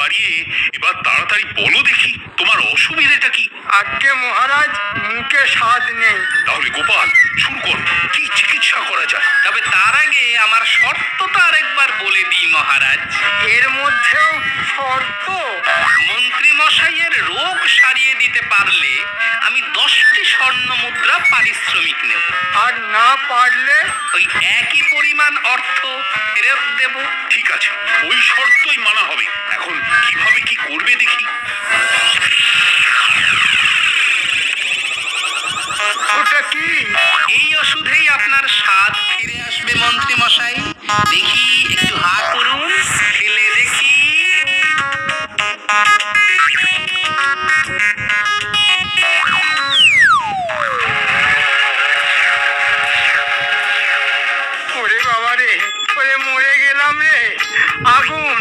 বাড়িয়ে এবার তাড়াতাড়ি বলো দেখি তোমার অসুবিধাটা কি? আজ্ঞে মহারাজ, মুখে স্বাদ নেই। তাহলে গোপাল শুরু করো, কি চিকিৎসা করা যায়? তবে তার আগে আমার শর্তটা আরেকবার বলে দিই মহারাজ। এর মধ্যেও শর্ত? মন্ত্রী মশাইয়ের রোগ সারিয়ে দিতে পারলে আমি 10টি স্বর্ণ মুদ্রা পারিশ্রমিক নেব। আর না পারলে? ওই একই পরিমাণ অর্থ ফেরত দেব। ঠিক আছে, ওই শর্তই মানা হবে। এখন কিভাবে কি করবে দেখি। ওটা কি? এই ওষুধেই আপনার স্বাদ ফিরে আসবে মন্ত্রী মশাই। দেখি একটু হা করুন, খেলে দেখি। ওরে বাবা রে, ওরে মরে গেলাম রে। আগুন!